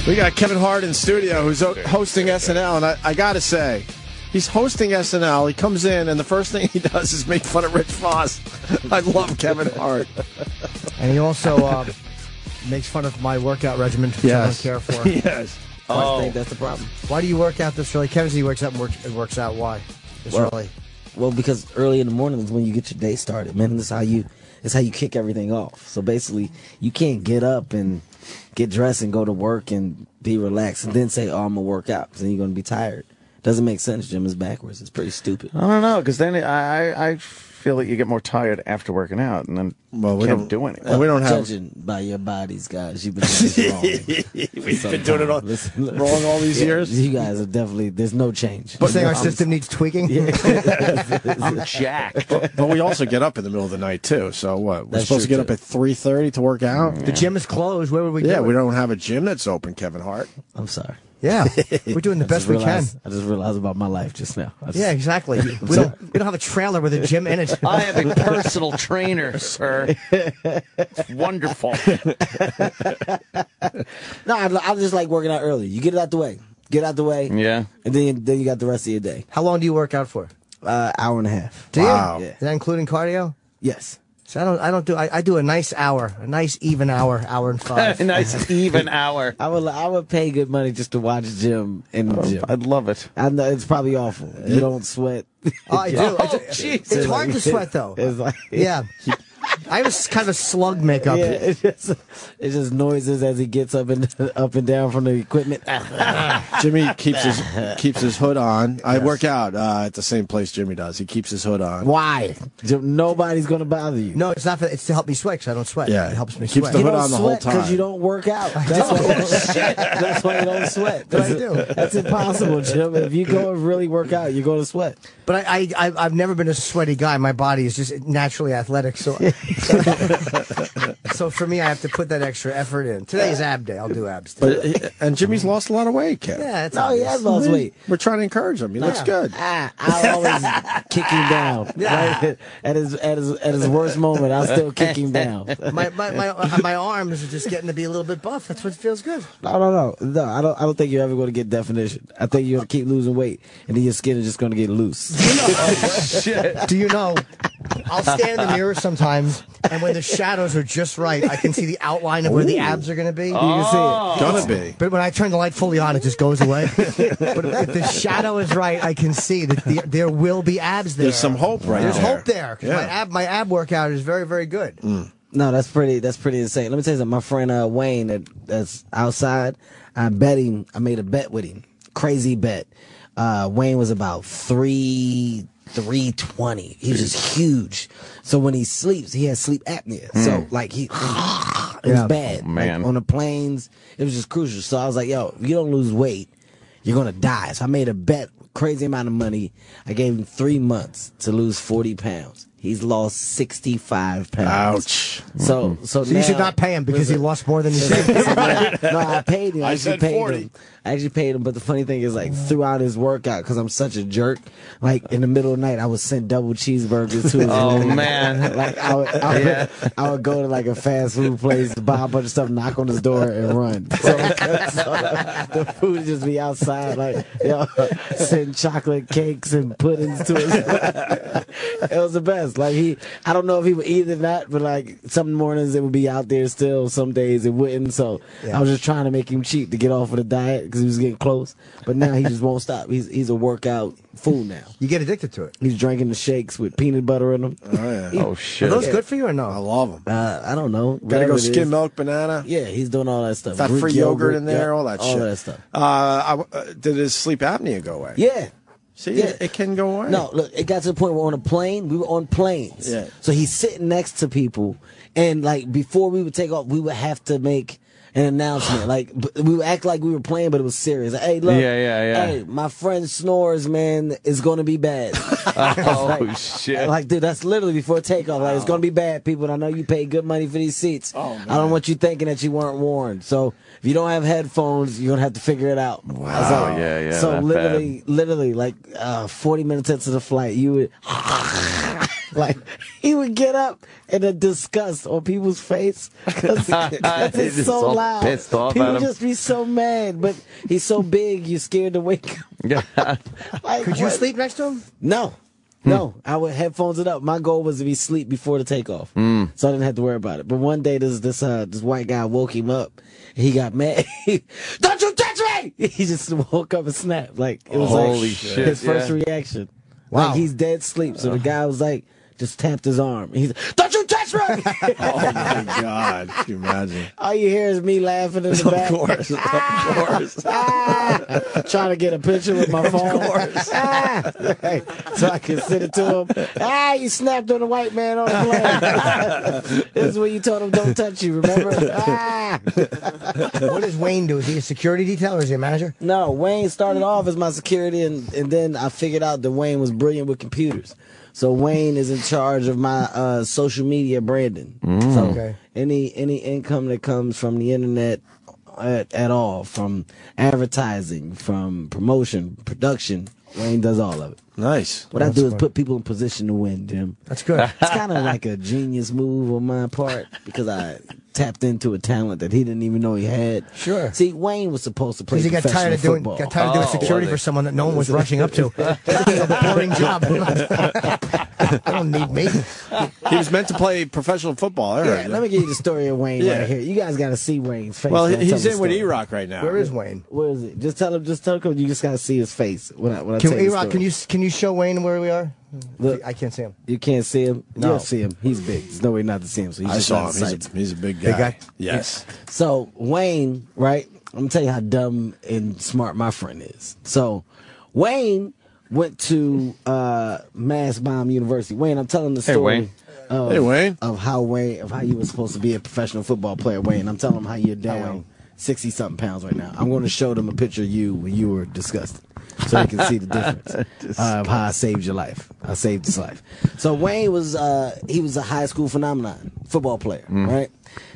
We got Kevin Hart in studio, who's hosting SNL, and I got to say, he's hosting SNL. He comes in, and the first thing he does is make fun of Rich Voss. I love Kevin Hart. And he also makes fun of my workout regimen, which I don't care for. Yes. I think that's the problem. Why do you work out this early? Kevin says he works out and works out. Why? This early? Well, because early in the morning is when you get your day started, man. That's how you kick everything off. So basically, you can't get up and get dressed and go to work and be relaxed and then say, "Oh, I'm gonna work out," because then you're gonna be tired. Doesn't make sense, Jim. It's backwards. It's pretty stupid. I don't know, because then I feel that you get more tired after working out, and then we can't do anything. We don't have judging by your bodies, guys. You've been doing this wrong. We've been doing it wrong all these years. You guys are definitely. There's no change. But saying our system needs tweaking. I'm jacked. But we also get up in the middle of the night too. So what? We're supposed to get up at 3:30 to work out. The gym is closed. Where would we? Yeah, do we it? don't have a gym that's open. Kevin Hart. I'm sorry. Yeah, we're doing the best we can. I just realized about my life just now. Yeah, exactly. We don't have a trailer with a gym in it. I have a personal trainer, sir. It's wonderful. No, I just like working out early. You get it out the way. Yeah. And then you got the rest of your day. How long do you work out for? Hour and a half. Do you? Wow. Yeah. Is that including cardio? Yes. So I do a nice hour, a nice even hour and 5. A nice even hour. I would pay good money just to watch Jim in the gym. I'd love it. I know it's probably awful. You don't sweat. Oh, I do. It's hard to sweat though. It's like Yeah. I have kind of a slug makeup. Yeah, it's just noises as he gets up and down from the equipment. Jimmy keeps his hood on. I work out at the same place Jimmy does. He keeps his hood on. Why? Nobody's gonna bother you. No, it's not. It's to help me sweat because I don't sweat. Yeah, It helps me keeps sweat. the You hood don't on the whole sweat because time. you don't work out. That's why you don't sweat. But I do. That's impossible, Jim. If you go and really work out, you're going to sweat. But I've never been a sweaty guy. My body is just naturally athletic. So so for me, I have to put that extra effort in. Today is ab day. I'll do abs today. And Jimmy's lost a lot of weight, Kev. Yeah, it's No, he has lost weight. We're trying to encourage him. He looks good. I always kick him down. Right? At his worst moment, I'll still kick him down. My arms are just getting to be a little bit buff. That's what feels good. No. I don't think you're ever going to get definition. I think you're going to keep losing weight, and then your skin is just going to get loose. Do you know? I'll stand in the mirror sometimes, and when the shadows are just right, I can see the outline of where the abs are going to be. You can see it. Gonna be. But when I turn the light fully on, it just goes away. But if the shadow is right, I can see that there will be abs there. There's some hope right There's there. hope there. 'Cause Yeah. my ab workout is very, very good. No, that's pretty insane. Let me tell you something. My friend Wayne that's outside, I made a bet with him. Crazy bet. Wayne was about 320. He was just huge. So when he sleeps, he has sleep apnea. So like it was bad. Oh, man. Like, on the planes, it was just crucial. So I was like, yo, if you don't lose weight, you're gonna die. So I made a bet, crazy amount of money. I gave him 3 months to lose 40 pounds. He's lost 65 pounds. Ouch. So You should not pay him because he lost more than you said. No, I paid him. I actually said paid 40. him. I actually paid him, but the funny thing is, like, throughout his workout, because I'm such a jerk, like, in the middle of the night, I would send double cheeseburgers to his room. Man. Like, I would go to, like, a fast food place, buy a bunch of stuff, knock on his door, and run. So the food would just be outside, like, send chocolate cakes and puddings to his It was the best. Like, I don't know if he would eat it or not, but, like, some mornings it would be out there still, some days it wouldn't, so I was just trying to make him cheat to get off of the diet, because he was getting close. But now he just won't stop. He's a workout fool now. You get addicted to it. He's drinking the shakes with peanut butter in them. Oh, yeah. Oh, shit. Are those good for you or I no? love them. I don't know. Gotta Whatever go it skim is. milk, banana. Yeah, he's doing all that stuff. Fat-free Greek yogurt in there, yeah, all that shit. All that stuff. Did his sleep apnea go away? Yeah. See, Yeah. it can go away. No, look, it got to the point where on a plane, we were on planes. Yeah. So he's sitting next to people, and like before we would take off, we would have to make an announcement. Like we would act like we were playing, but it was serious. Like, hey, look, Yeah. hey, my friend snores, man, it's gonna be bad. Oh, shit. Like, dude, that's literally before takeoff. Like, it's gonna be bad, people. And I know you paid good money for these seats. Oh, man. I don't want you thinking that you weren't warned. So if you don't have headphones, you're gonna have to figure it out. Wow, yeah, So that literally, like 40 minutes into the flight, you would. Like, he would get up and a disgust on people's face because it's so loud. Pissed off People at him. just be so mad, but he's so big, you're scared to wake him. Like, Could you sleep next to him? No. No, I would headphones it up. My goal was to be asleep before the takeoff, so I didn't have to worry about it. But one day, this white guy woke him up. And he got mad. Don't you touch me! He just woke up and snapped. Like, it was Holy shit, his first reaction. Wow. Like, he's dead asleep. So the guy was like, just tapped his arm. He's like, don't you touch me! Oh my God! Can you imagine? All you hear is me laughing in the back. Of course. Trying to get a picture with my phone. Of course. Right. So I can send it to him. You snapped on the white man on the plane. This is when you told him don't touch you, remember? What does Wayne do? Is he a security detail or is he a manager? No, Wayne started off as my security, and then I figured out that Wayne was brilliant with computers. So Wayne is in charge of my social media branding. So Okay. any income that comes from the internet at all, from advertising, from promotion, production, Wayne does all of it. Nice. What I do is put people in position to win, Jim. That's good. It's kind of like a genius move on my part because I tapped into a talent that he didn't even know he had. Sure. See, Wayne was supposed to play Because he got tired of doing football. security for someone that no one was rushing up to. It's a boring job. I don't need me. He was meant to play professional football. I heard. Yeah, let me give you the story of Wayne right here. You guys got to see Wayne's face. Well, when I tell he's the in with story. E-Rock right now. Where is Wayne? Where is it? Just tell him. You just got to see his face when I tell you the E-Rock, story. can you show Wayne where we are? Look. I can't see him. You can't see him. No. You'll see him. He's big. There's no way not to see him. So he's I just saw not him. sight. He's a big guy. Big guy? Yes. So Wayne, right? I'm gonna tell you how dumb and smart my friend is. So Wayne went to Mass Bomb University. Wayne, I'm telling the story. Wayne. Hey, Wayne. Of how you were supposed to be a professional football player, Wayne. I'm telling him how you're down 60-something pounds right now. I'm going to show them a picture of you when you were disgusted, so they can see the difference of how I saved your life. I saved his life. So Wayne was he was a high school phenomenon, football player, right?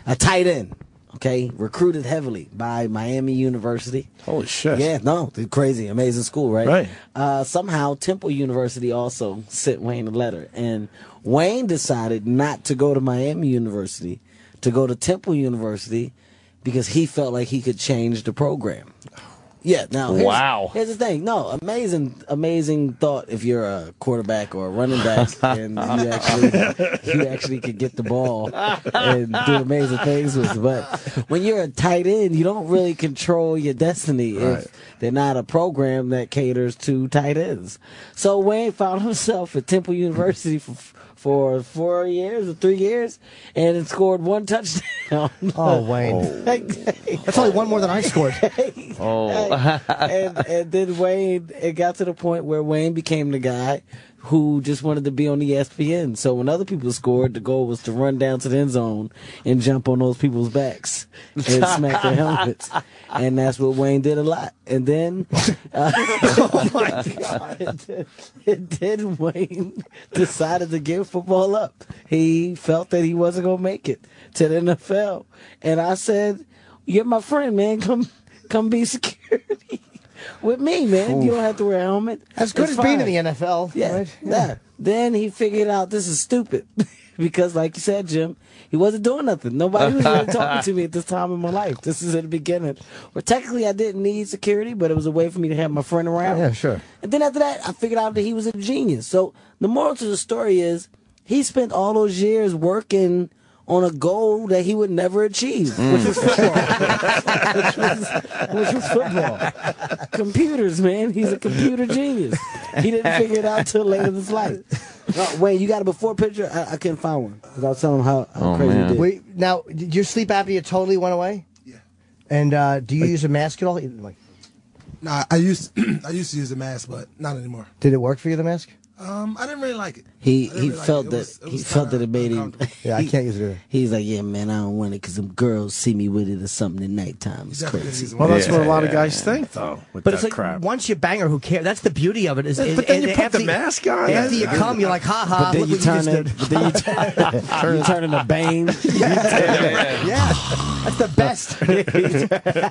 A tight end. Okay, recruited heavily by Miami University. Holy shit. Yeah, no, they're crazy, amazing school, right? Right. Somehow Temple University also sent Wayne a letter, and Wayne decided not to go to Miami University, to go to Temple University, because he felt like he could change the program. Yeah, now here's the thing. No, amazing thought if you're a quarterback or a running back and you actually could get the ball and do amazing things with it. But when you're a tight end, you don't really control your destiny if they're not a program that caters to tight ends. So Wayne found himself at Temple University for 4 years or 3 years, and it scored 1 touchdown. Oh, Wayne. That's only one more than I scored. And then Wayne, it got to the point where Wayne became the guy who just wanted to be on ESPN. So when other people scored, the goal was to run down to the end zone and jump on those people's backs and smack their helmets. And that's what Wayne did a lot. And then, oh my God. And then Wayne decided to give football up. He felt that he wasn't going to make it to the NFL. And I said, you're my friend, man. Come be security with me, man. You don't have to wear a helmet. As good It's as fine. being in the NFL. Yeah, Right? yeah. Then he figured out this is stupid because, like you said, Jim, he wasn't doing nothing. Nobody was really talking to me at this time in my life. This is at the beginning. Well, technically, I didn't need security, but it was a way for me to have my friend around. Yeah, sure. And then after that, I figured out that he was a genius. So the moral to the story is he spent all those years working on a goal that he would never achieve, which was football. which was football. Computers, man. He's a computer genius. He didn't figure it out till later in his life. Wait, you got a before picture? I couldn't find one. Because I was telling him how crazy man. he did. Now, did your sleep apnea totally went away? Yeah. And do you use a mask at all? Like, Nah, I used to use a mask, but not anymore. did it work for you, the mask? I didn't really like it. He I didn't really felt like that it. he was felt that kinda it made him. uncomfortable. Yeah, I can't use it either. He's like, yeah, man, I don't want it because them girls see me with it or something at nighttime. It's Definitely crazy. use Well, one. that's what a lot of guys think, though, with But that it's like, crap. once you bang her, who cares? That's the beauty of it. But then you put the mask on. After you come, you're like, ha ha, But then look you what you turn just it. did. But then you turn into Bane. Yeah, that's the best.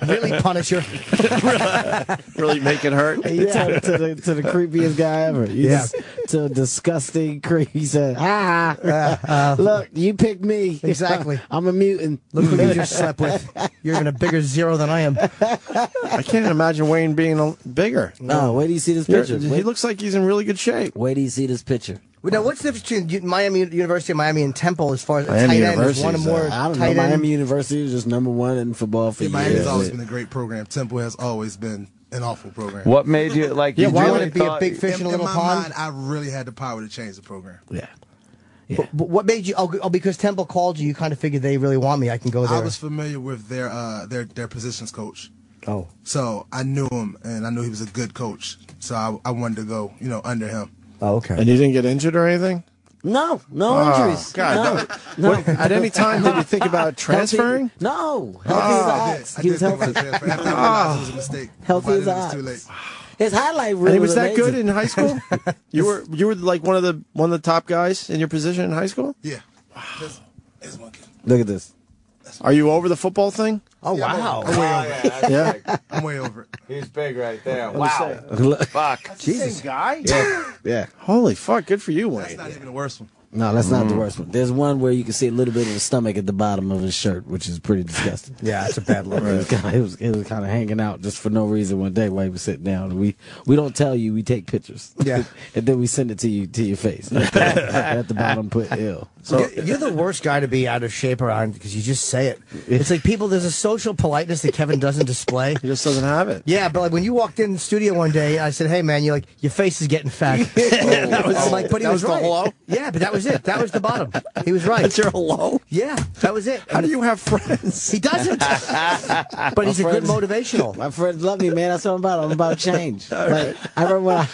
Really punish her. Really make it hurt. You turn it to the creepiest guy ever. You Yeah. just to a disgusting creep. He said, look, you picked me. Exactly. I'm a mutant. Look who you just slept with. You're even a bigger zero than I am. I can't imagine Wayne being bigger. No, wait till you see this picture. He looks like he's in really good shape. Wait till you see this picture. Now, what's the difference between Miami University of Miami and Temple as far as Miami tight end? Is one or University's, more I don't know. tight end? Miami University is just #1 in football for Yeah, years. Miami's always been a great program. Temple has always been an awful program. What made you like? Yeah, you why really would it be a thought- big fish in a little my pond? mind, I really had the power to change the program. Yeah. But what made you? Oh, because Temple called you. You kind of figured they really want me. I can go there. I was familiar with their positions coach. Oh, So I knew him, and I knew he was a good coach. So I wanted to go, under him. okay. And you didn't get injured or anything? No injuries. God, no. What, at any time did you think about transferring? No. Healthy as odds. I He did was think healthy. about transfer. After I realized it was a mistake. Healthy But as it was odds. too late. His highlight reel And he was that amazing. good in high school? You were like one of the top guys in your position in high school? Yeah. Wow. This one kid. Look at this. Are you over the football thing? Oh, wow. I'm way over it. Yeah. I'm way over it. He's big right there. Wow. Look. Fuck. Jesus, guy. Yeah. Holy fuck! Good for you, That's Wayne. not even the worst one. No, that's not the worst one. There's one where you can see a little bit of the stomach at the bottom of his shirt, which is pretty disgusting. Yeah, it's a bad look. It was kind of hanging out just for no reason one day while he was sitting down. We don't tell you, we take pictures. Yeah. And then we send it to your face. At the bottom, put ill. So you're the worst guy to be out of shape around because you just say it. It's like there's a social politeness that Kevin doesn't display. He just doesn't have it. Yeah, but like when you walked in the studio one day, I said, "Hey man, your face is getting fat." That was like, but he that was was the right. hello? Yeah, but that was it. That was the bottom. He was right. That's your hello? Yeah, that was it. How do you have friends? He doesn't. But he's a good friends- motivational. My friends love me, man. That's what I'm about. I'm about change. Like, I remember when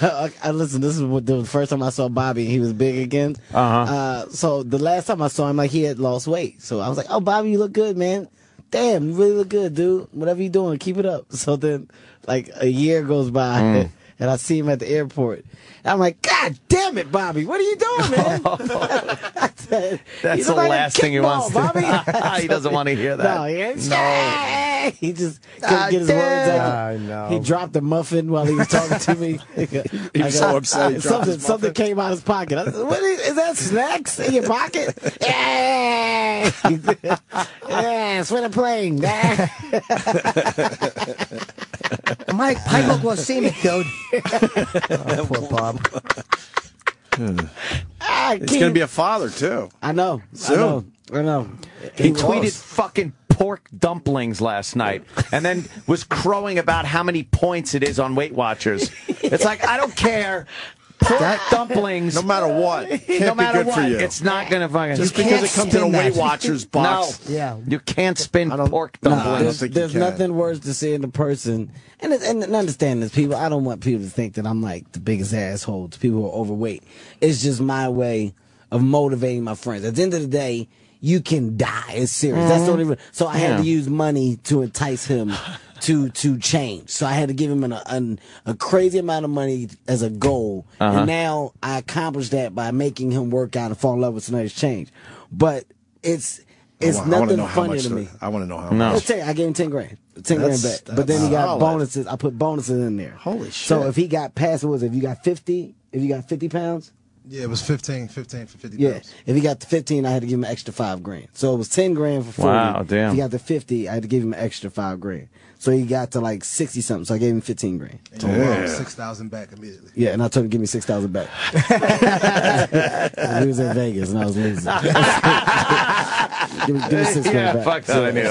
I listen. This is the first time I saw Bobby. And he was big again. So the last time I saw him, like he had lost weight. So I was like, "Oh, Bobby, you look good, man. Damn, you really look good, dude. Whatever you doing, keep it up." So then, like a year goes by, and I see him at the airport. And I'm like, "God damn it, Bobby, what are you doing, man?" I said, That's "You the look like a last thing he wants to. Bobby." He doesn't want to hear that. No, he ain't. He just couldn't get his words out. I know. He dropped a muffin while he was talking to me. He was so upset he dropped his Something muffin. came out of his pocket. I said, is that snacks in your pocket? Yeah, yeah, it's for the plane. My hypoglycemic, dude. Oh, poor Bob. He's going to be a father, too. I know. Soon. I know. He was. tweeted fucking pork dumplings last night and then was crowing about how many points it is on Weight Watchers. It's like, I don't care. Pork dumplings. No matter what. Can't No matter be good what, for you. it's not going to fucking... Just You because can't it comes in a spin Weight that. Watchers box. No. Yeah. You can't spin pork No, dumplings. there's nothing worse to seeing the person, and understand this, people. I don't want people to think that I'm like the biggest asshole to people who are overweight. It's just my way of motivating my friends. At the end of the day, you can die. It's serious. That's the only reason. So I had to use money to entice him to change. So I had to give him a crazy amount of money as a goal, and now I accomplished that by making him work out and fall in love with tonight's change. But it's I wanna nothing know how funny much to me. I want to know how No. much. Let's tell you, I gave him 10 grand. 10 grand That's- back. But then he got solid. bonuses. I put bonuses in there. Holy So shit. if he got past, what was it? If you got 50 pounds? Yeah, it was 15 for 50 Yeah. pounds. If he got to 15, I had to give him an extra 5 grand. So it was 10 grand for 40. Wow, damn. If he got to 50, I had to give him an extra 5 grand. So he got to like 60 something. So I gave him 15 grand. And you brought 6,000 back immediately. Yeah, and I told him to give me 6,000 back. He was in Vegas and I was losing. give me 6 grand back. Fuck that, I need it.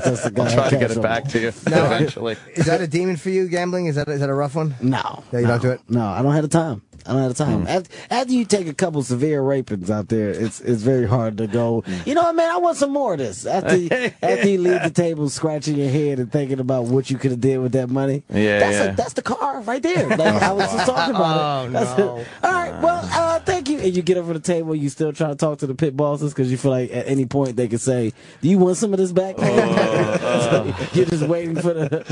That's the guy I'll try to I get cash it on. back to you No. eventually. Is that a demon for you, gambling? Is that a rough one? No. Yeah, you don't do it? No, I don't have the time. I don't have the time. After you take a couple severe rapings out there, it's very hard to go, you know what, man, I want some more of this. After you leave the table scratching your head and thinking about what you could have did with that money. Yeah, That's the car right there. Like, I was just talking about it. That's no. it. All right, well, thank you. And you get over the table, you still try to talk to the pit bosses because you feel like at any point they could say, do you want some of this back? So you're just waiting for the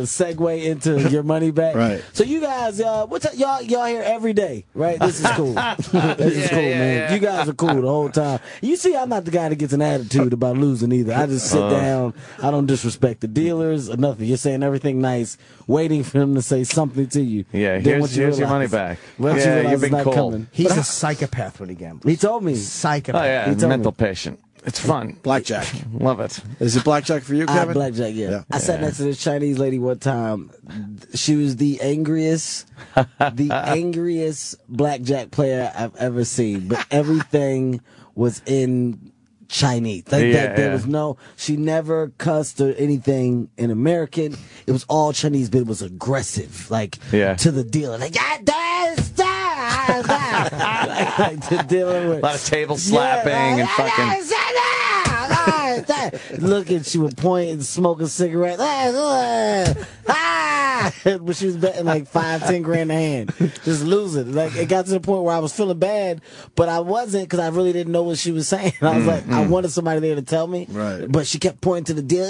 segue into your money back. Right. So you guys, y'all here every day, right? This is cool. This is cool, man. You guys are cool the whole time. You see, I'm not the guy that gets an attitude about losing either. I just sit down. I don't disrespect the dealers or nothing. You're saying everything nice, waiting for them to say something to you. Yeah, here's your money back. Yeah, you've been cold. Coming. He's a psychopath when he gambles. He told me. Psychopath. Oh, yeah, He told mental me. patient. It's fun. Blackjack. Love it. Is it blackjack for you, Kevin? Blackjack, yeah. I sat next to this Chinese lady one time. She was the angriest blackjack player I've ever seen. But everything was in Chinese. There was no, she never cussed or anything in American. It was all Chinese, but it was aggressive, like to the dealer. Like, like to dealer with a lot of table slapping and fucking. Looking, she would point and smoke a cigarette. But she was betting like 5-10 grand a hand, just losing. Like it got to the point where I was feeling bad, but I wasn't because I really didn't know what she was saying. I was like, I wanted somebody there to tell me, right? But she kept pointing to the dealer.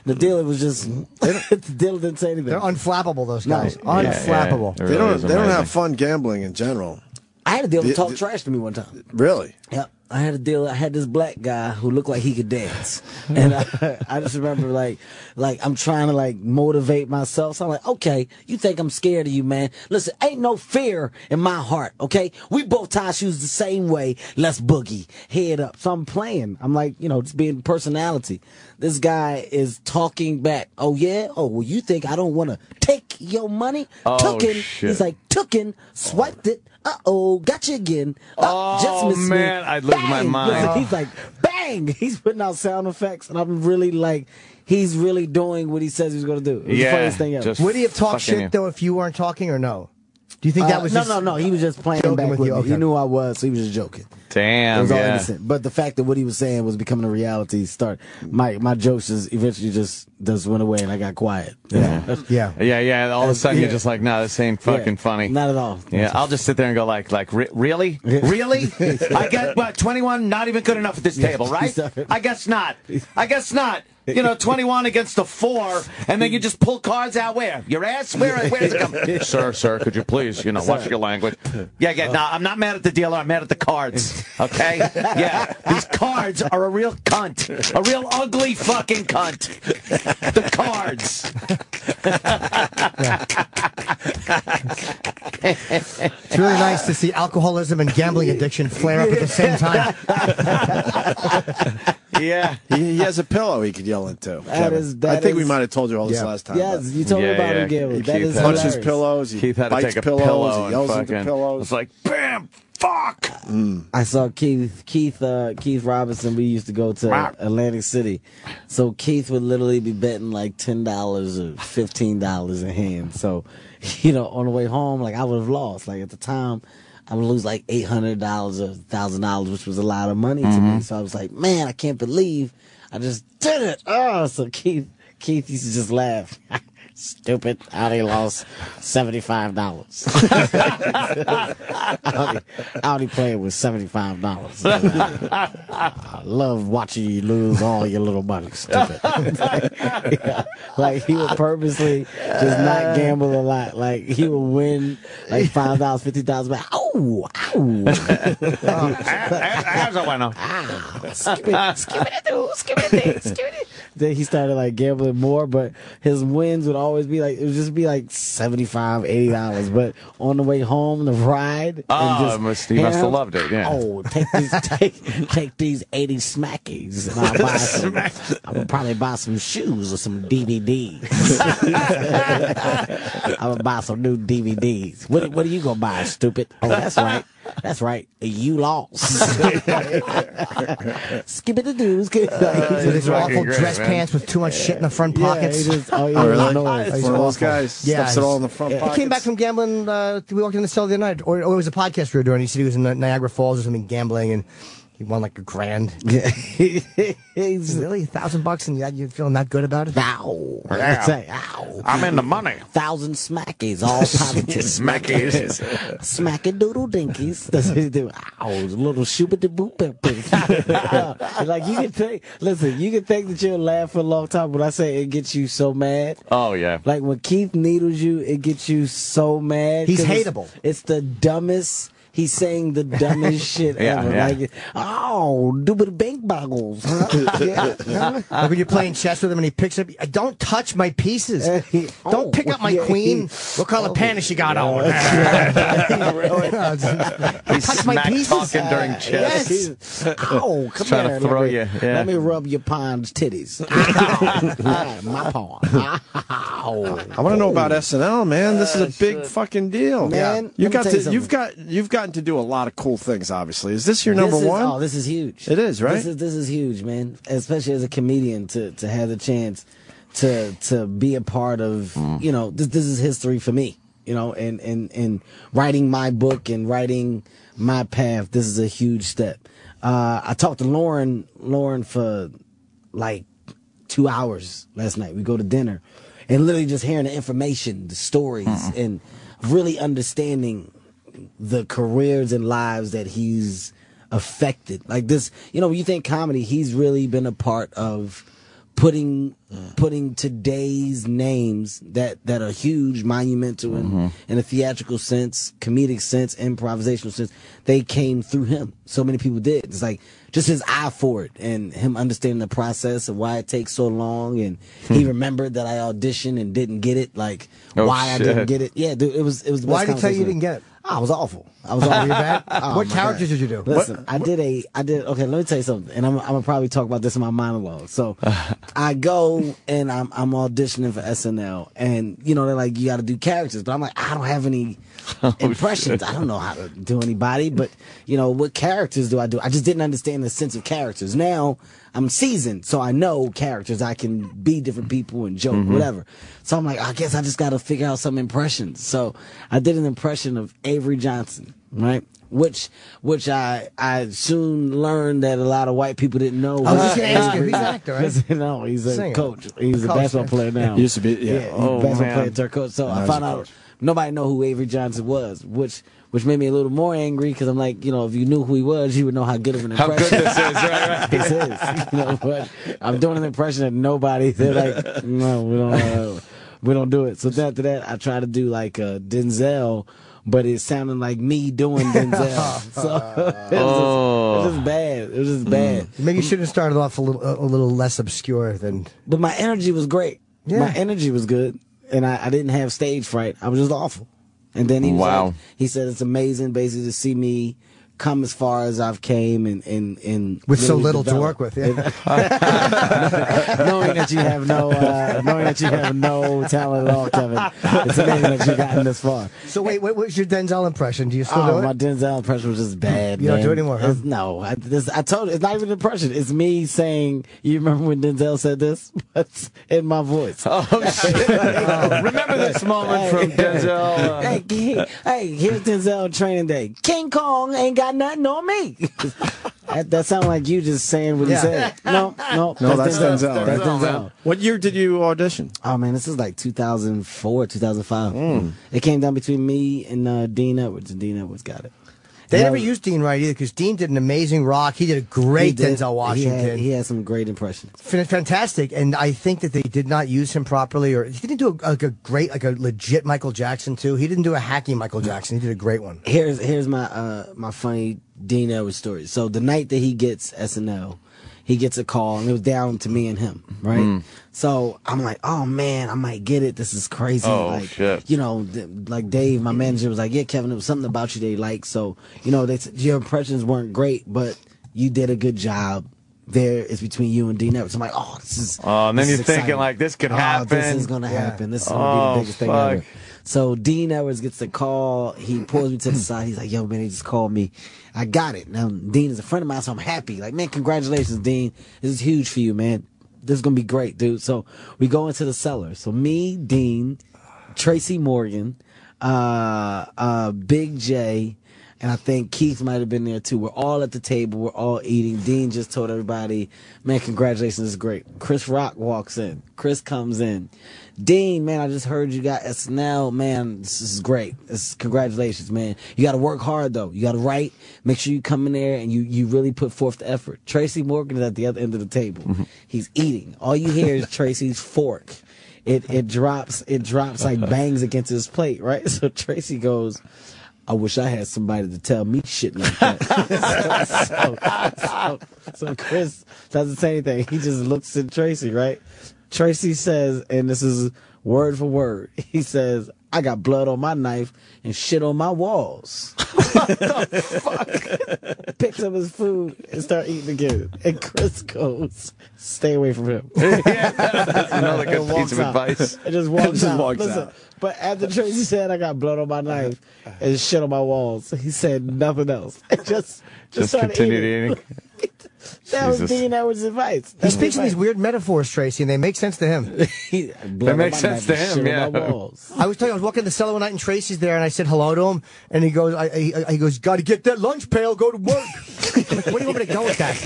The dealer was just the dealer didn't say anything. They're unflappable, those guys. No. Unflappable. They don't have fun gambling in general. I had a dealer talk trash to me one time. Really? Yep. I had a dealer. I had this black guy who looked like he could dance, and I just remember like I'm trying to like motivate myself. So I'm like, okay, you think I'm scared of you, man? Listen, ain't no fear in my heart. Okay, we both tie shoes the same way. Let's boogie, head up. So I'm playing. I'm like, just being personality. This guy is talking back. Oh yeah. Oh well, you think I don't want to take your money? Tooken. Shit. He's like tooken. Swiped it. Got you again. Just missed man, me. I'd lose my mind. He's like, bang! He's putting out sound effects, and I'm really like, he's really doing what he says he's going to do. It was the funniest thing ever. Would he have talked shit, though, if you weren't talking, or no? Do you think that was No. He was just playing back with me. Okay. He knew I was, so he was just joking. Damn, it was all innocent. But the fact that what he was saying was becoming a reality my jokes just eventually just went away, and I got quiet. Yeah. All of a sudden, you're just like, no, this ain't fucking funny. Not at all. Yeah, I'll just sit there and go like, really? Really? I got 21, not even good enough at this table, right? I guess not. 21 against the 4, and then you just pull cards out where? Your ass? Where's it coming? Sir, could you please, watch your language? Yeah, no, I'm not mad at the dealer, I'm mad at the cards, okay? Yeah, these cards are a real cunt. A real ugly fucking cunt. The cards. It's really nice to see alcoholism and gambling addiction flare up at the same time. Yeah, he has a pillow he could yell into. I think we might have told you all this last time. Yes, you told me about him gambling. He punches pillows. He Keith had to bites take a pillows. pillow He yells and into fucking, pillows. It's like, bam, fuck. I saw Keith Robinson. We used to go to Atlantic City, so Keith would literally be betting like $10 or $15 a hand. So, on the way home, like I would have lost. Like at the time, I would lose like $800 or $1,000, which was a lot of money to me. So I was like, man, I can't believe I just did it. Oh, so Keith used to just laugh. Stupid. I only lost $75. I only played with $75. I love watching you lose all your little money. Stupid. Like he would purposely just not gamble a lot. Like he would win like $5, $50 back. Ow! How's that one? Skibidi. Then he started like gambling more, but his wins would always be like, it would just be like $75, $80. But on the way home, the ride, he must have loved it. Yeah. Oh, take these 80 smackies, and I would probably buy some shoes or some DVDs. I would buy some new DVDs. What are you gonna buy, stupid? Oh, that's right. You lost. Skip-it-a-doo. These awful dress pants with too much shit in the front pockets. Really? He's one of those guys. Yeah, stuffs it all in the front pockets. He came back from gambling. We walked in the cell the other night, or it was a podcast we were doing. He said he was in Niagara Falls or something gambling, and He won like $1,000. Yeah. He's Really, $1,000, and you're feeling that good about it? ow. Yeah. Say, ow. I'm in the money. 1,000 smackies, all positive. Smackies. Smacky doodle dinkies. That's what he do. Ow, little shooba de boop. Like you can think. Listen, you can think that you'll laugh for a long time, but I say it gets you so mad. Oh, yeah. Like when Keith needles you, it gets you so mad. He's 'cause hateable. It's the dumbest. He's saying the dumbest shit ever. Yeah. Like, oh, doobity bank boggles. Yeah. Like when you're playing chess with him and he picks up, don't touch my pieces. Don't pick up my queen. What color panish you got on? He's touch my smack pieces. talking during chess. Yes. Ow, come Trying here. to throw let me, you, yeah. Let me rub your pond's titties. Ow. My paw. Ow. I want to know about SNL, man. This is a big fucking deal. Man, you let me got tell to, you you've gotten to do a lot of cool things. Obviously, is this your number This is- one? Oh, this is huge. It is, right? This is huge, man. Especially as a comedian to have the chance to be a part of, you know, this is history for me, you know, and writing my book and writing my path. This is a huge step. I talked to Lauren for like 2 hours last night. We go to dinner and literally just hearing the information, the stories, and really understanding the careers and lives that he's affected. Like this, you know, when you think comedy, he's really been a part of putting today's names that are huge, monumental in a theatrical sense, comedic sense, improvisational sense. They came through him. So many people did. It's like just his eye for it and him understanding the process of why it takes so long. And he remembered that I auditioned and didn't get it. Like why I didn't get it. Yeah, dude, it was the best Why did he tell you you conversation. didn't get it? I was awful. I was awful. You're bad? Oh, What my characters God. did you do? Listen, I did. Okay, let me tell you something, and I'm gonna probably talk about this in my monologue. So, I go and I'm auditioning for SNL, and you know they're like, you got to do characters, but I'm like, I don't have any impressions. I don't know how to do anybody, but you know what characters do? I just didn't understand the sense of characters. Now I'm seasoned, so I know characters. I can be different people and joke, whatever. So I'm like, I guess I just got to figure out some impressions. So I did an impression of Avery Johnson, right? Which I soon learned that a lot of white people didn't know. I was just going to ask you, he's an actor, right? No, he's a Singer. coach. He's a Coach, basketball yeah. player now. He used to be, yeah. He's a basketball player turned coach. So I found out nobody know who Avery Johnson was, which made me a little more angry because I'm like, you know, if you knew who he was, you would know how good of an How impression good this is, right? this is. You know, but I'm doing an impression of nobody. They're like, no, we don't do it. So after that, I try to do like Denzel, but it sounded like me doing Denzel. So it was just bad. It was just bad. Maybe you should have started off a little less obscure than. But my energy was great. Yeah. My energy was good, and I didn't have stage fright. I was just awful. And then he was like, he said it's amazing basically to see me come as far as I've came and With so really little to develop. work with, yeah. knowing that you have no talent at all, Kevin. It's amazing that you've gotten this far. So wait, what was your Denzel impression? Do you still do it? My Denzel impression was just bad. You don't man. do it anymore, huh? No, I told you, it's not even an impression. It's me saying, you remember when Denzel said this? But in my voice. Oh, shit. Remember this moment from Denzel. Hey, here's Denzel on Training Day. King Kong ain't got nothing on me. That sounded like you just saying what he said. No, that's Denzel. That's Right? Denzel. What year did you audition? Oh man, this is like 2004, 2005. It came down between me and Dean Edwards, and Dean Edwards got it. They never used Dean right either because Dean did an amazing rock. He did a great Denzel Washington. He had some great impressions. Fantastic, and I think that they did not use him properly, or he didn't do a great, like a legit Michael Jackson too. He didn't do a hacky Michael Jackson. He did a great one. Here's my my funny Dean Edwards story. So the night that he gets SNL, he gets a call, and it was down to me and him, right? So I'm like, oh man, I might get it. This is crazy. Oh, like, shit. You know, like Dave, my manager, was like, yeah, Kevin, it was something about you they liked. So, you know, your impressions weren't great, but you did a good job. There is between you and Dean Edwards. I'm like, oh, this is. Oh, and then this you're is thinking, exciting. like, this could Oh, happen. this is going to happen. This is going to be the biggest thing fuck. ever. So Dean Edwards gets the call. He pulls me to the side. He's like, yo, man, he just called me. I got it. Now, Dean is a friend of mine, so I'm happy. Like, man, congratulations, Dean. This is huge for you, man. This is going to be great, dude. So we go into the cellar. So me, Dean, Tracy Morgan, Big J, and I think Keith might have been there too. We're all at the table. We're all eating. Dean just told everybody, man, congratulations, it's great. Chris Rock walks in. Chris comes in. Dean, man, I just heard you got SNL. Man, this is great. Congratulations, man. You got to work hard, though. You got to write. Make sure you come in there and you really put forth the effort. Tracy Morgan is at the other end of the table. Mm-hmm. He's eating. All you hear is Tracy's fork. It drops like bangs against his plate, right? So Tracy goes, I wish I had somebody to tell me shit like that. so Chris doesn't say anything. He just looks at Tracy, right? Tracy says, and this is word for word, he says, I got blood on my knife and shit on my walls. What the fuck? Picks up his food and start eating again. And Chris goes, stay away from him. That's another good piece of advice. It just walks out. Walks Listen, out. but after Tracy said, I got blood on my knife and shit on my walls, he said nothing else. And just started continued eating. That Jesus. was Dean Edwards' advice. He speaks in these weird metaphors, Tracy, and they make sense to him. That makes sense to him, yeah. I was telling you, I was walking the cellar one night, and Tracy's there, and I said hello to him, and he goes, he goes, got to get that lunch pail, go to work. I'm like, where do you want me to go with that?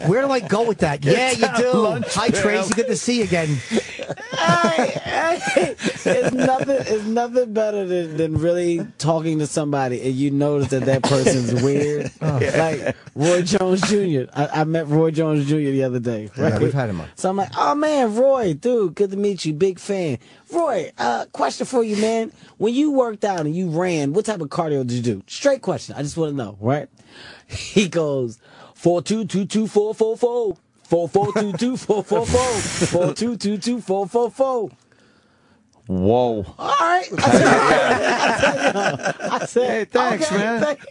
Where do I go with that? Yeah, you do. Hi, Tracy, good to see you again. It's nothing better than really talking to somebody and you notice that person's weird. Like Roy Jones Jr. I met Roy Jones Jr. the other day. Right? Yeah, we've had him on. So I'm like, oh man, Roy, dude, good to meet you, big fan. Roy, question for you, man. When you worked out and you ran, what type of cardio did you do? Straight question. I just want to know, right? He goes, 4-2-2-2-4-4-4. 4-4-2-2-4-4-4. 4-2-2-2-4-4-4. Whoa. All right. I said, hey, thanks, okay, man. Thanks.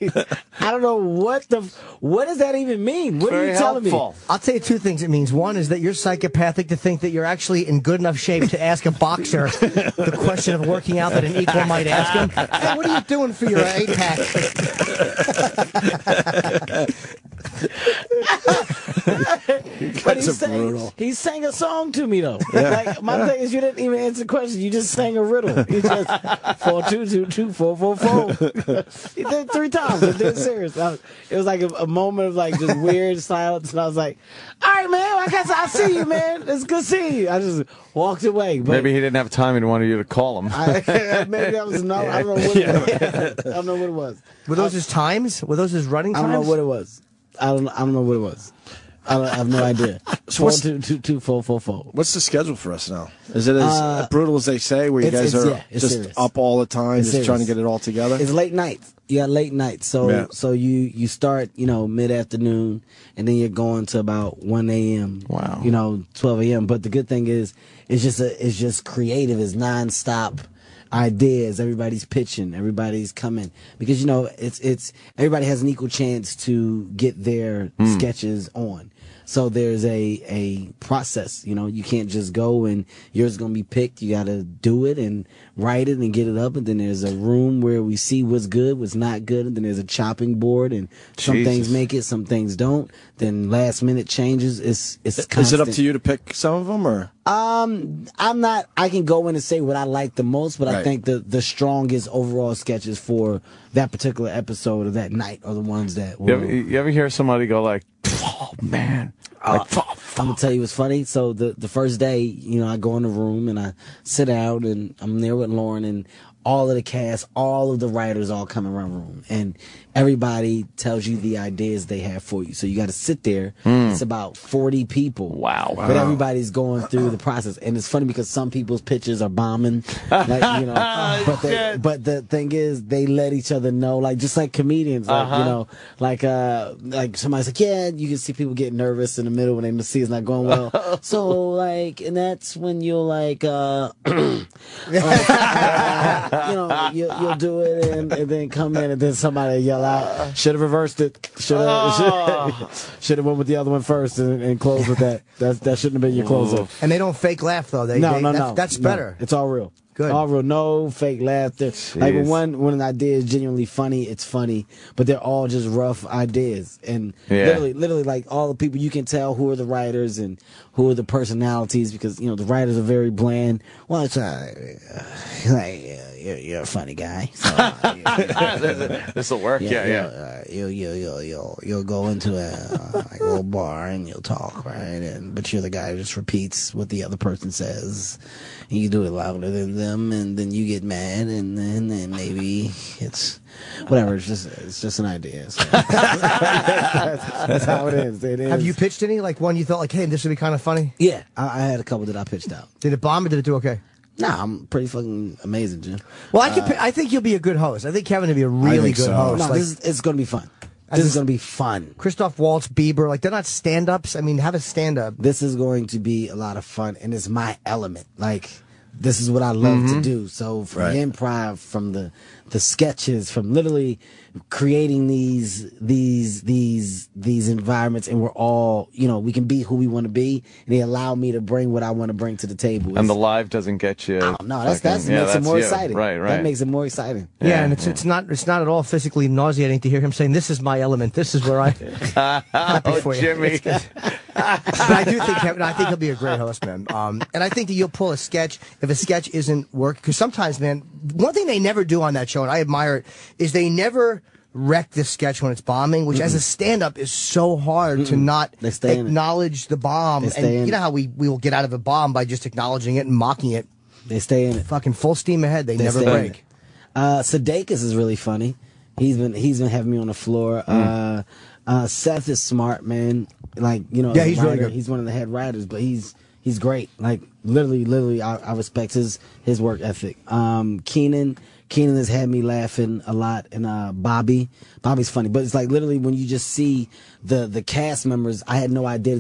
I don't know what does that even mean? What are you telling me? I'll tell you two things it means. One is that you're psychopathic to think that you're actually in good enough shape to ask a boxer the question of working out that an equal might ask him. Hey, what are you doing for your 8-pack? But he sang a song to me though. Yeah. Like my thing is, you didn't even answer the question. You just sang a riddle. You just 4-2-2-2-4-4-4. He did it 3 times. It did serious. It was like a moment of like just weird silence, and I was like, "All right, man. I guess I'll see you, man. It's good seeing you." I just walked away. But maybe he didn't have time and wanted you to call him. Maybe that was no. I don't know what it was. I don't know what it was. Were those his times? Were those his running times? I don't know what it was. I don't know what it was. I have no idea. 4-2-2-2-4-4-4. What's the schedule for us now? Is it as brutal as they say, where you guys are just serious. up all the time, It's just serious. trying to get it all together? It's late nights. You got late nights. So you start, mid-afternoon, and then you're going to about 1 a.m. Wow. 12 a.m. But the good thing is, it's just creative. It's nonstop ideas. Everybody's pitching. Everybody's coming because it's everybody has an equal chance to get their sketches on. So there's a process. You can't just go and yours is gonna be picked. You got to do it and write it and get it up. And then there's a room where we see what's good, what's not good. And then there's a chopping board, and some things make it, some things don't. Then last minute changes. It's constant. Is it up to you to pick some of them, or? I'm not. I can go in and say what I like the most, but Right. I think the strongest overall sketches for that particular episode or that night are the ones that. You ever hear somebody go like, "Oh man"? I'm gonna tell you what's funny. So the first day, I go in the room and I sit out and I'm there with Lauren and all of the cast, all of the writers all come around the room, and everybody tells you the ideas they have for you. So you got to sit there. It's about 40 people. Wow. But everybody's going through the process, and it's funny because some people's pitches are bombing, but the thing is, they let each other know, like just like comedians, like somebody's like, yeah, you can see people get nervous in the middle when they see it's not going well. So and that's when you'll you'll do it and then come in and then somebody yell out, should have reversed it, should have went with the other one first and closed with that. That shouldn't have been your closer. And they don't fake laugh though. No. That's better. It's all real. Good. All real, no fake laughter. Like when an idea is genuinely funny, it's funny, but they're all just rough ideas. And literally, like all the people, you can tell who are the writers and who are the personalities, because the writers are very bland. Well, it's you're a funny guy. So, this will work. You'll go into a little bar and you'll talk, right? But you're the guy who just repeats what the other person says. And you do it louder than them, and then you get mad, and then maybe it's whatever. It's just an idea. So. that's how it is. Have you pitched any? Like one you thought, like, hey, this would be kind of funny? Yeah, I had a couple that I pitched out. Did it bomb or did it do okay? Nah, I'm pretty fucking amazing, Jim. Well, I think you'll be a good host. I think Kevin will be a really good host. No, it's going to be fun. This is going to be fun. Christoph Waltz, Bieber, like, they're not stand-ups. I mean, have a stand-up. This is going to be a lot of fun, and it's my element. Like, this is what I love to do. So from the improv, from the sketches, from literally creating these environments, and we're all, we can be who we want to be, and they allow me to bring what I want to bring to the table. And the live doesn't get you. Oh, no, that makes it more exciting. Right. That makes it more exciting. Yeah, and it's not at all physically nauseating to hear him saying, "This is my element. This is where I." Happy for you. Jimmy. But I do think Kevin. I think he'll be a great host, man. And I think that you'll pull a sketch if a sketch isn't working. Because sometimes, man, one thing they never do on that show, and I admire it, is they never wreck the sketch when it's bombing, which as a stand-up is so hard to not acknowledge the bomb. And you know how we will get out of a bomb by just acknowledging it and mocking it. They stay in it. Fucking full steam ahead. They never break. Sudeikis is really funny. He's been having me on the floor. Seth is smart, man. Like, he's really good. He's one of the head writers, but he's great. Like, literally, I respect his work ethic. Keenan has had me laughing a lot, and Bobby's funny. But it's like literally when you just see the cast members, I had no idea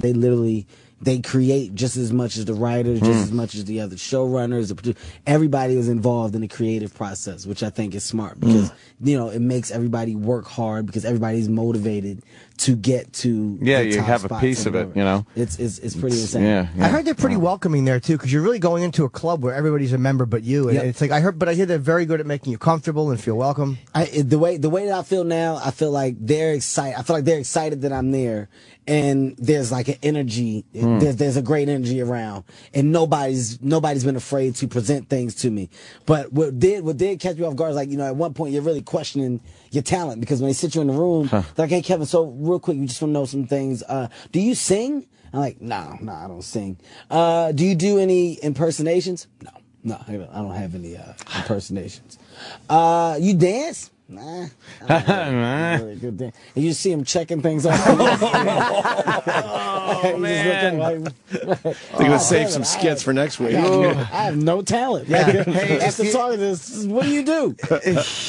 they create just as much as the writers, just as much as the other showrunners, the producers. Everybody is involved in the creative process, which I think is smart because it makes everybody work hard because everybody's motivated to get to you have a piece of it. It's pretty insane. Yeah. I heard they're pretty welcoming there too, because you're really going into a club where everybody's a member but you, and it's like I hear they're very good at making you comfortable and feel welcome. The way that I feel now, I feel like they're excited. I feel like they're excited that I'm there, and there's like an energy. There's a great energy around, and nobody's been afraid to present things to me. But what did catch me off guard is like at one point you're really questioning your talent, because when they sit you in the room, they're like, "Hey Kevin, so real quick, we just want to know some things. Do you sing?" I'm like, "No, I don't sing." Do you do any impersonations? No, I don't have any impersonations. You dance? Nah. Really good dance. And you see him checking things off. Oh, man. They're going to save some skits for next week. I have no talent. After talking to this, what do you do?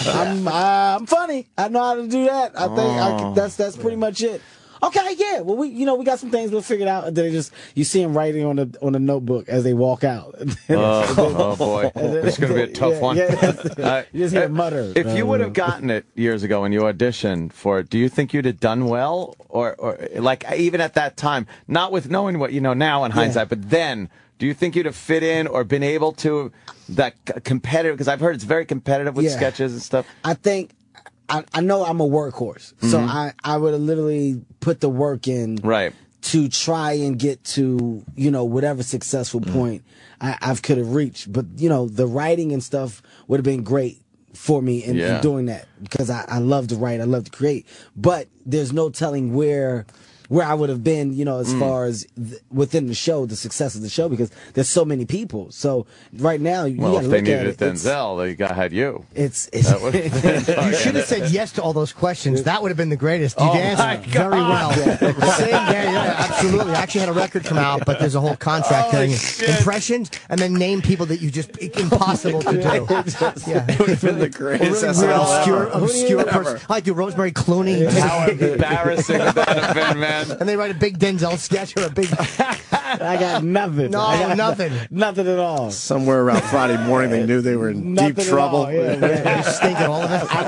I'm funny. I know how to do that. I think that's pretty much it. Okay, yeah. Well, we got some things we'll figure it out. And then you see them writing on the notebook as they walk out. Oh boy, this is going to be a tough one. You just hear mutter. If you would have gotten it years ago when you auditioned for it, do you think you'd have done well, or like even at that time, not with knowing what you know now in hindsight, but then? Do you think you'd have fit in or been able to that competitive? Because I've heard it's very competitive with sketches and stuff. I think. I know I'm a workhorse, so I would have literally put the work in to try and get to whatever successful point I could have reached. But the writing and stuff would have been great for me in doing that, because I love to write, I love to create. But there's no telling where I would have been, as far as within the show, the success of the show, because there's so many people. So right now, you gotta if they look needed at Denzel, they had you. You should have said yes to all those questions. That would have been the greatest. You danced very well. Absolutely. I actually had a record come out, but there's a whole contract thing. Impressions, and then name people that you just impossible to do. It would have been the greatest. Obscure person. I do Rosemary Clooney. How embarrassing would that have been, man? And they write a big Denzel sketch or a big... I got nothing. No, I got nothing. Nothing at all. Somewhere around Friday morning, they knew they were in deep trouble. You stinking all of it. I've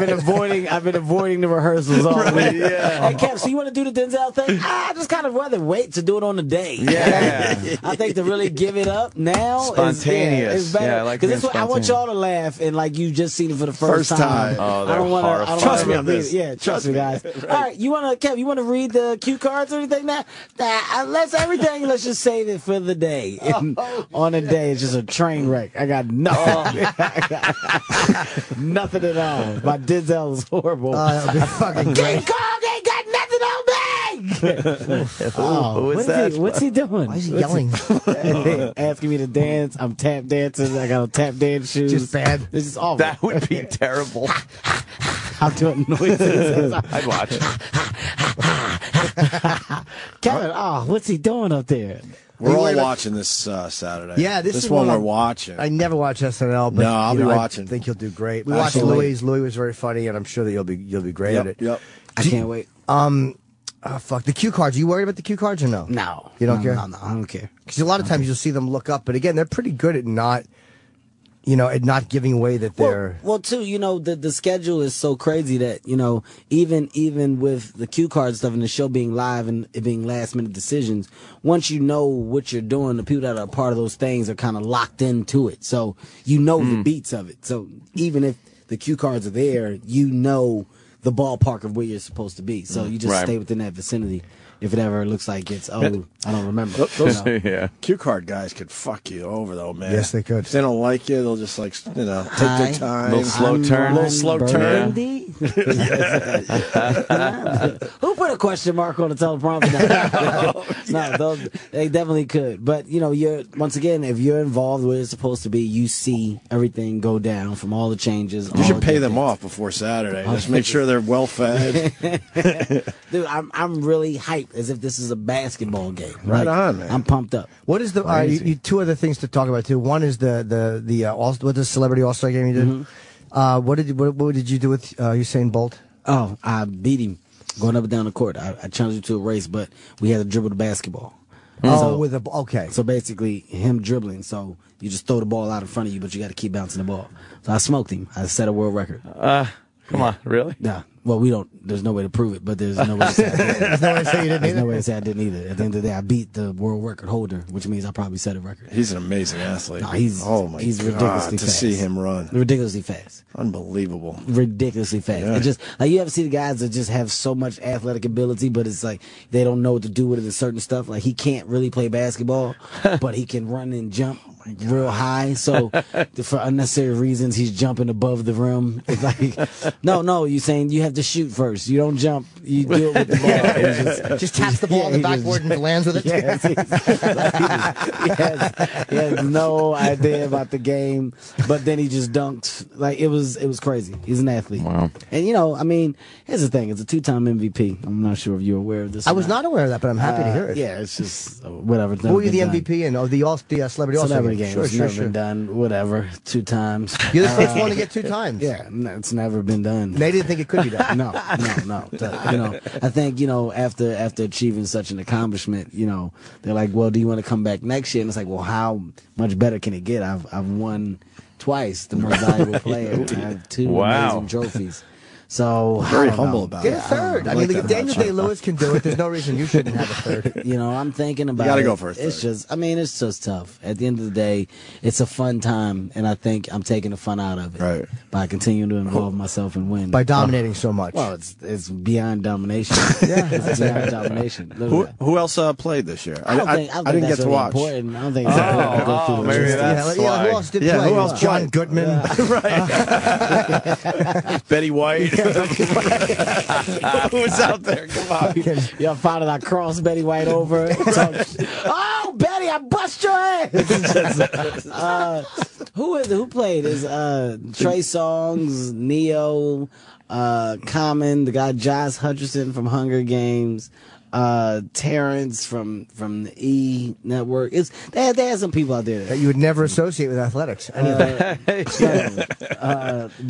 been avoiding the rehearsals all week. Yeah. Hey, Kev, so you want to do the Denzel thing? I just kind of rather wait to do it on the day. Yeah. I think to really give it up now Spontaneous. is better. Yeah, I like Because being I want y'all to laugh and like you just seen it for the first time. Oh, I don't want to. Trust me on this. Yeah, trust me, guys. All right, Kev, you want to read the cue cards or anything now? Let's just save it for the day. And on the day, it's just a train wreck. I got nothing. Nothing at all. My Denzel is horrible. That'll be fucking King great. Kong ain't got nothing on me. Who is that? What's he doing? Why is he yelling? Asking me to dance. I'm tap dancing. I got tap dance shoes. Just bad. This is awful. That would be terrible. I'm doing noises. I'd watch. Kevin, what's he doing up there? We're all watching this Saturday. Yeah, this is one one we're watching. I never watch SNL, but No, I'll be watching. I think you'll do great. We watched Absolutely. Louis. Louis was very funny, and I'm sure that you'll be great at it. Yep. I can't wait. Fuck the cue cards. Are you worried about the cue cards or no? No. You don't care? No, I don't care. Because a lot of times you'll see them look up, but again, they're pretty good at not, at not giving away that they're. Well, too, the schedule is so crazy that, even with the cue card stuff and the show being live and it being last minute decisions, once you know what you're doing, the people that are a part of those things are kind of locked into it. So the beats of it. So even if the cue cards are there, the ballpark of where you're supposed to be. So you just stay within that vicinity. If it ever looks like it's, I don't remember. Yeah. Cue card guys could fuck you over, though, man. Yes, they could. If they don't like you, they'll just, take their time. Little slow turn. Little slow turn. Who put a question mark on the teleprompter? No, they definitely could. But, once again, if you're involved where it's supposed to be, you see everything go down from all the changes. You should pay them off before Saturday. Just make sure they're well fed. Dude, I'm really hyped as if this is a basketball game. Right on, man. I'm pumped up. What is the two other things to talk about too? One is the celebrity all-star game you did. Mm-hmm. What did you do with Usain Bolt? Oh, I beat him going up and down the court. I challenged him to a race, but we had to dribble the basketball. Okay. So basically, him dribbling. So you just throw the ball out in front of you, but you got to keep bouncing the ball. So I smoked him. I set a world record. Come on, really? Nah. Well, we don't. There's no way to prove it, but there's no way to say I didn't. There's no way to say you didn't There's either? no way to say I didn't either. At the end of the day, I beat the world record holder, which means I probably set a record. He's an amazing athlete. No, he's ridiculously to fast. see him run. Ridiculously fast. Unbelievable. Ridiculously fast. Yeah. It just like you ever see the guys that just have so much athletic ability, but it's like they don't know what to do with it and certain stuff. Like he can't really play basketball, but he can run and jump real high. So for unnecessary reasons, he's jumping above the rim. It's like, no, you're saying you have to shoot first. You don't jump. You do it with the ball. Just taps the ball on the backboard and lands with it. Yes, he has no idea about the game, but then he just dunked. Like it was crazy. He's an athlete. Wow. And here's the thing. It's a 2-time MVP. I'm not sure if you're aware of this. I was not aware of that, but I'm happy to hear it. Yeah, it's just whatever. Who were you the MVP in? Oh, the celebrity all-star Celebrity game. Sure, It's sure, never sure. been done. Whatever. 2 times. You're the first one to get 2 times. Yeah, it's never been done. They didn't think it could be done. No. I think after achieving such an accomplishment, they're like, well, do you want to come back next year? And it's like, well, how much better can it get? I've won twice the most valuable player. I have 2 amazing trophies. So Very humble about it. Get a third. I like mean, that if Daniel about you. Day-Lewis can do it, there's no reason you shouldn't have a third. I'm thinking about it. You gotta go for a third. It's just tough. At the end of the day, it's a fun time, and I think I'm taking the fun out of it. Right. By continuing to involve myself and win. By dominating so much. Well, it's beyond domination. It's beyond domination. Who else played this year? I didn't get that's to really watch. important. I don't think it's important to go through the maybe list. that's who why. else did Yeah, play? who else John played? Goodman. Betty White. Who was out there? Come on. Y'all found out I crossed Betty White over. Oh, Betty, I bust your ass. Who played? Is Trey Songz, Neo, Common, the guy Josh Hutcherson from Hunger Games, Terrence from the E Network. They had some people out there That you would never associate with athletics. but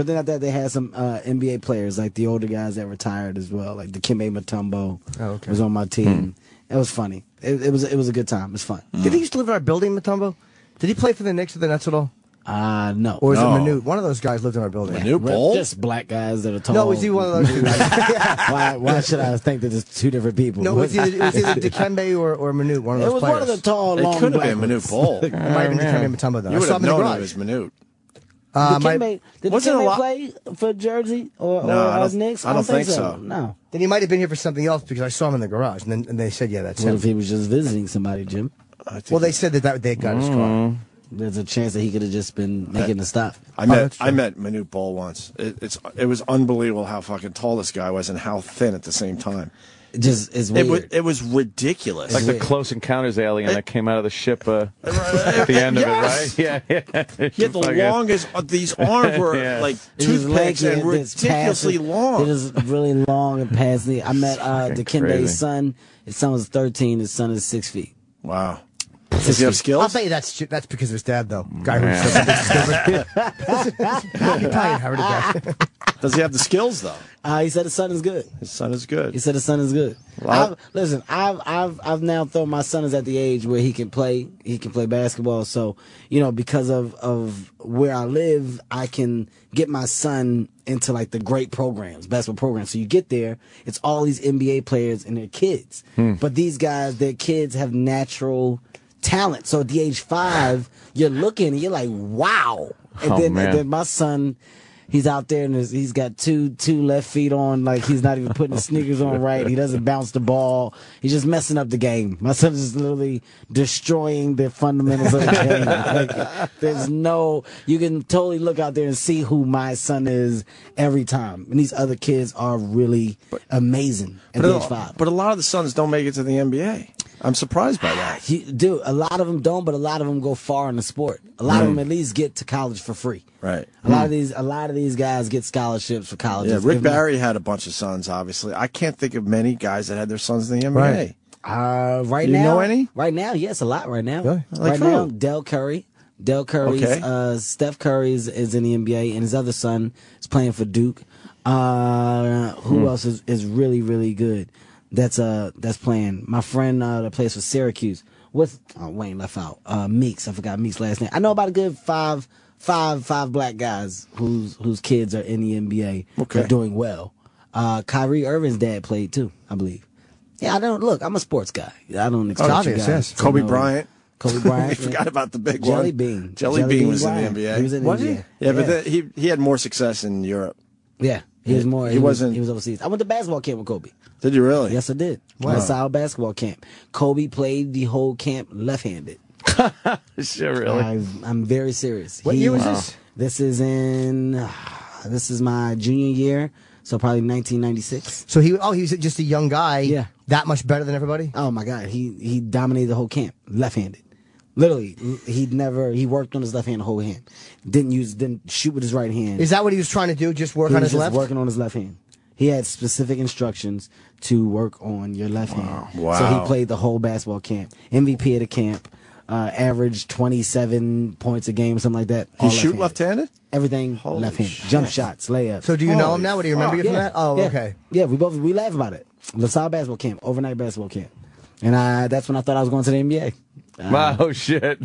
then after that, they had some NBA players, like the older guys that retired as well, like the Dikembe Mutombo was on my team. It was funny. It was a good time. It was fun. Did he used to live in our building, Matumbo? Did he play for the Knicks or the Nets at all? No. Or is No. it Manute? One of those guys lived in our building. Manute Bol? Just black guys that are tall. No, was he one of those two guys? Why should I think that there's two different people? No, it was either Dikembe or Manute, one of It those was players. one of the tall, long It could have black been ones. Manute Bol. It might have been Dikembe Mutombo, though. You I would saw have him in the known it garage. was Manute. Did Wasn't a Dikembe lot- play for Jersey or No, I us don't- Knicks? I don't think so. No. Then he might have been here for something else because I saw him in the garage, and they said, "Yeah, that's What him." if he was just visiting somebody, Jim? Well, they said that they got his car. There's a chance that he could have just been making a stop. I met Manute Bol once. It was unbelievable how fucking tall this guy was and how thin at the same time. It just is weird. It was ridiculous. Like the weird. Close Encounters alien that came out of the ship at the end of it, right? Yeah. He had the longest. These arms were Yeah. like It's just toothpicks lanky and it's ridiculously passive. long. It is really long and passing. I met crazy. Dikembe's son. His son was 13. His son is 6 feet. Wow. Does he have I'll skills? bet you that's because of his dad, though. Guy who was so Italian heritage guy. Does he have the skills though? He said his son is good. His son is good. He said his son is good. Well, I've now thrown my son is at the age where he can play basketball. So, because of where I live, I can get my son into like the great programs, basketball programs. So you get there, it's all these NBA players and their kids. But these guys, their kids have natural talent. So at the age 5, you're looking and you're like, wow. And then my son, he's out there and he's got two left feet on, like he's not even putting the sneakers on right. He doesn't bounce the ball. He's just messing up the game. My son is literally destroying the fundamentals of the game. Like, you can totally look out there and see who my son is every time. And these other kids are really amazing at age 5. But a lot of the sons don't make it to the NBA. I'm surprised by that. Dude, a lot of them don't, but a lot of them go far in the sport. A lot of them at least get to college for free. Right. A lot of these guys get scholarships for college. Yeah, Rick Barry had a bunch of sons, obviously. I can't think of many guys that had their sons in the NBA. Right. Right You now, know any? Right now, yes, a lot right now. Really? Like right who? now, Del Curry's, Okay. Steph Curry is in the NBA, and his other son is playing for Duke. Who else is really, really good? That's playing. My friend that plays for Syracuse. Wayne left out. Meeks. I forgot Meeks' last name. I know about a good five black guys whose kids are in the NBA. Okay. They're doing well. Kyrie Irving's dad played too, I believe. Yeah, I'm a sports guy. I don't expect obvious, you guys yes. to Kobe know- Bryant. Kobe Bryant. I forgot about the big Jelly one. Bean. Jelly Bean was in Bryant. the NBA. He was in the Was he? NBA. Yeah, but he had more success in Europe. Yeah, he was more. He He wasn't- was overseas. I went to basketball camp with Kobe. Did you really? Yes, I did. Wow. LaSalle basketball camp. Kobe played the whole camp left-handed. Sure, really? I'm very serious. What year was this? This is my junior year, so probably 1996. So he was just a young guy. Yeah. That much better than everybody. Oh my God, he dominated the whole camp, left-handed. Literally, he worked on his left hand the whole hand. Didn't shoot with his right hand. Is that what he was trying to do? Just work He on was his just left? working on his left hand. He had specific instructions to work on your left hand. Wow. So he played the whole basketball camp. MVP of the camp, averaged 27 points a game, something like that. He all shoot left-handed. left-handed? Everything Holy left-handed. shit. Jump shots, layups. So do you know Holy him now? Do you remember you from that? Oh, yeah. okay. Yeah, we laugh about it. LaSalle basketball camp, overnight basketball camp. And that's when I thought I was going to the NBA. Wow, shit.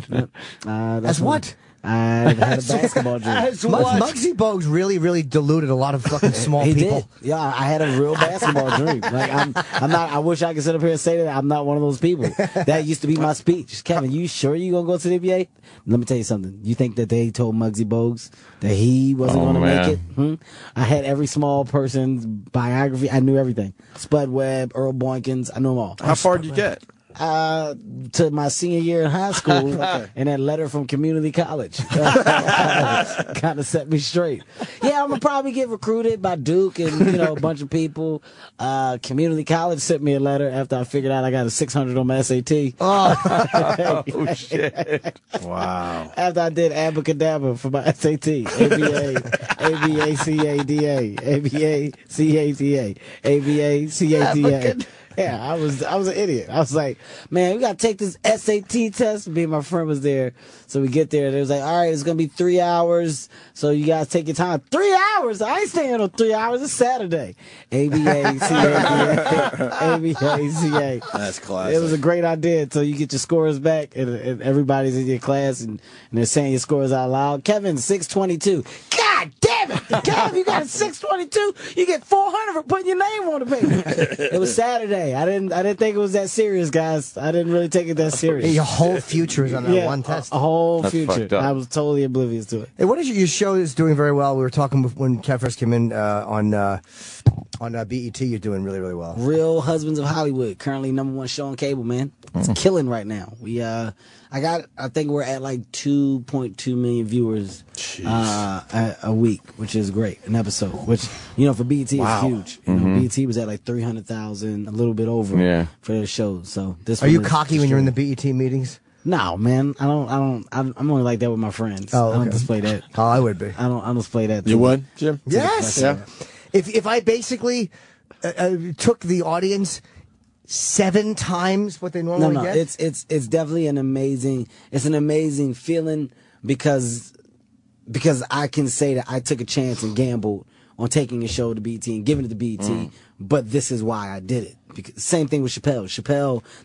As what? I had a basketball dream. Muggsy Bogues really, really diluted a lot of fucking small He people. did. Yeah, I had a real basketball dream. Like I'm not. I wish I could sit up here and say that I'm not one of those people. That used to be my speech. Kevin, you sure you gonna go to the NBA? Let me tell you something. You think that they told Muggsy Bogues that he wasn't going to make it? I had every small person's biography. I knew everything. Spud Webb, Earl Boykins. I knew them all. How far did you get? To my senior year in high school, and that letter from community college kind of set me straight. Yeah, I'm gonna probably get recruited by Duke and a bunch of people. Community college sent me a letter after I figured out I got a 600 on my SAT. Oh, shit. Wow. After I did abracadabra for my SAT, ABA, ABA, CADA, ABA, CATA, ABA, CATA. Yeah, I was an idiot. I was like, man, we gotta take this SAT test. Me and my friend was there, so we get there. And it was like, all right, it's gonna be 3 hours, so you guys take your time. 3 hours? I ain't staying on 3 hours. It's Saturday. ABA, CA. That's classic. It was a great idea until you get your scores back and everybody's in your class and they're saying your scores out loud. Kevin, 622. God damn it! Kev, you got a 622. You get 400 for putting your name on the paper. It was Saturday. I didn't think it was that serious, guys. I didn't really take it that serious. Your whole future is on that one test. A whole That's future. I was totally oblivious to it. Hey, what is your show is doing very well? We were talking when Kev first came in on BET. You're doing really, really well. Real Husbands of Hollywood, currently #1 show on cable, man. It's killing right now. I think we're at like 2.2 million viewers a week, which is great. An episode, which, for BET is huge. BET was at like 300,000, a little bit over for their show. So Are you cocky when you're in the BET meetings? No, man. I'm only like that with my friends. Oh, okay. I don't display that. Oh, I would be. I don't display that. You would, Jim? Yes. Yeah. If I basically took the audience 7 times what they normally get? It's definitely an amazing feeling because I can say that I took a chance and gambled on taking a show to BET and giving it to BET, but this is why I did it. Because, same thing with Chappelle.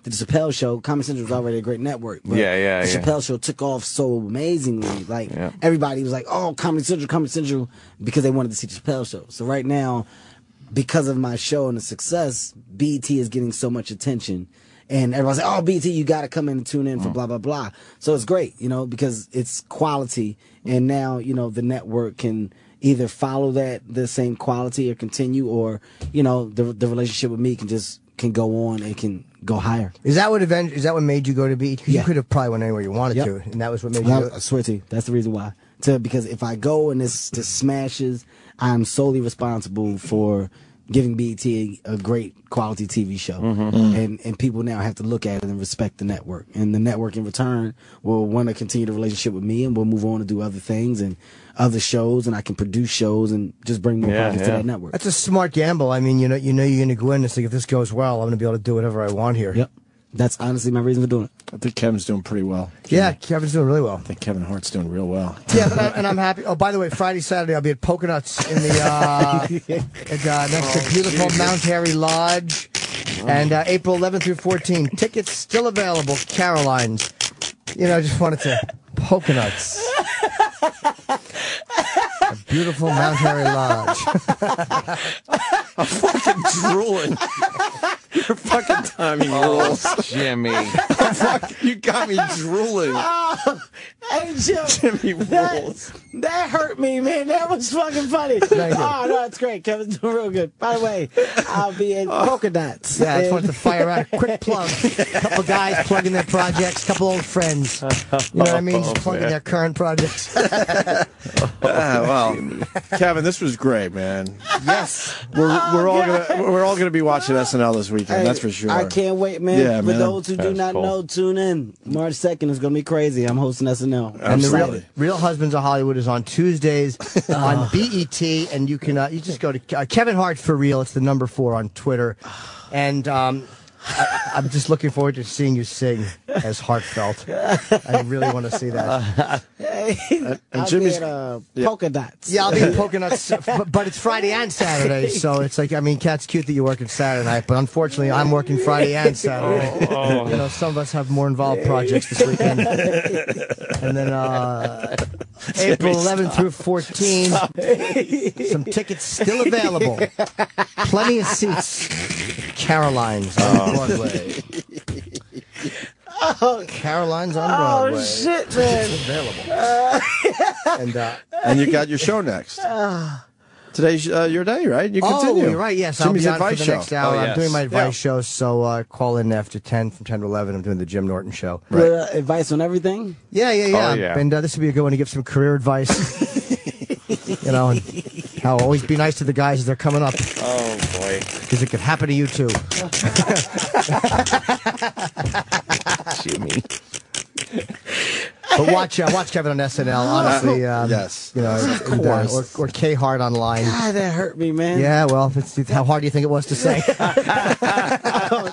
The Chappelle show, Comedy Central was already a great network. But the Chappelle show took off so amazingly. Like, everybody was like, oh, Comedy Central, because they wanted to see the Chappelle show. So right now, because of my show and the success, BET is getting so much attention. And everybody's like, oh, BET, you got to come in and tune in for blah, blah, blah. So it's great, because it's quality. And now, the network can either follow the same quality or continue, or, the relationship with me can go on and can go higher. Is that what made you go to BET? Because you could have probably went anywhere you wanted to, and that was what made you go. I swear to you, that's the reason why. Because if I go and this smashes, I'm solely responsible for giving BET a great quality TV show. And people now have to look at it and respect the network. And the network in return will want to continue the relationship with me, and we'll move on to do other things and other shows, and I can produce shows and just bring more projects to that network. That's a smart gamble. I mean, you're going to go in and say, if this goes well, I'm going to be able to do whatever I want here. Yep. That's honestly my reason for doing it. I think Kevin's doing pretty well. Yeah, Kevin's doing really well. I think Kevin Hart's doing real well. Yeah, and I'm happy. Oh, by the way, Friday, Saturday, I'll be at Polka Nuts in the next to beautiful Mount Airy Lodge, and April 11th through 14th. Tickets still available. Caroline's. Just wanted to Polka Nuts. A beautiful Mount Airy Lodge. I'm fucking drooling. Your fucking timing rules. Jimmy. You got me drooling. Hey, Jim. Jimmy rules. That hurt me, man. That was fucking funny. No, it's great. Kevin's doing real good. By the way, I'll be in Polka Dots. Yeah, I just wanted to fire out a quick plug. A couple guys plugging their projects, couple old friends. You know what I mean? Just plugging their current projects. Well, Kevin, this was great, man. Yes. We're all gonna be watching SNL this weekend. That's for sure. I can't wait, man. Yeah, For man. those who do not know, tune in. March 2nd is gonna be crazy. I'm hosting SNL. And the Absolutely. Real Husbands of Hollywood is on Tuesdays on BET, and you can you just go to Kevin Hart for real. It's the number 4 on Twitter, and I'm just looking forward to seeing you sing as heartfelt. I really want to see that. And Jimmy's Polka Dots. Yeah, I'll be in Polka Nuts, but it's Friday and Saturday, so it's like, Kat's cute that you're working Saturday night, but unfortunately, I'm working Friday and Saturday. Some of us have more involved projects this weekend. And then April 11th through 14th, some tickets still available. Plenty of seats. Caroline's on Broadway. Caroline's on Broadway. Oh, shit, man. It's available. and you got your show next. Today's your day, right? You continue. Oh, you're right. Yes, Jimmy's I'll be on advice for the show. next hour. Oh, yes. I'm doing my advice show, so call in after 10, from 10 to 11. I'm doing the Jim Norton show. With, advice on everything? Yeah. Oh, yeah. And this would be a good one to give some career advice. And how always be nice to the guys as they're coming up. Oh, boy. Because it could happen to you, too. Jimmy. But watch Kevin on SNL, honestly. Yes. Or K Hart online. God, that hurt me, man. Yeah, well, how hard do you think it was to say? Oh,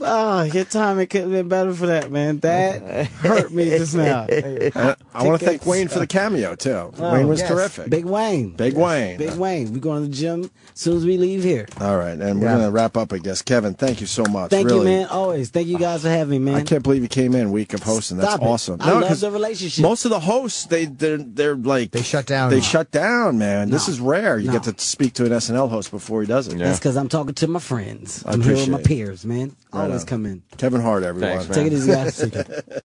Oh, your timing couldn't have been better for that, man. That hurt me just now. I want to thank Wayne for the cameo, too. Wayne was terrific. Big Wayne. Big Wayne. Big Wayne. We're going to the gym as soon as we leave here. All right, and we're going to wrap up, I guess. Kevin, thank you so much. Thank really. you, man. Always. Thank you guys for having me, man. I can't believe you came in week of hosting. That's awesome. I love the relationship. Most of the hosts, they're like... They shut down. They shut down, man. This is rare. You get to speak to an SNL host before he does it. That's because I'm talking to my friends. I I'm here with my appreciate it. peers, man. Always come in. Kevin Hart, everyone. Thanks, man. Take it easy, guys.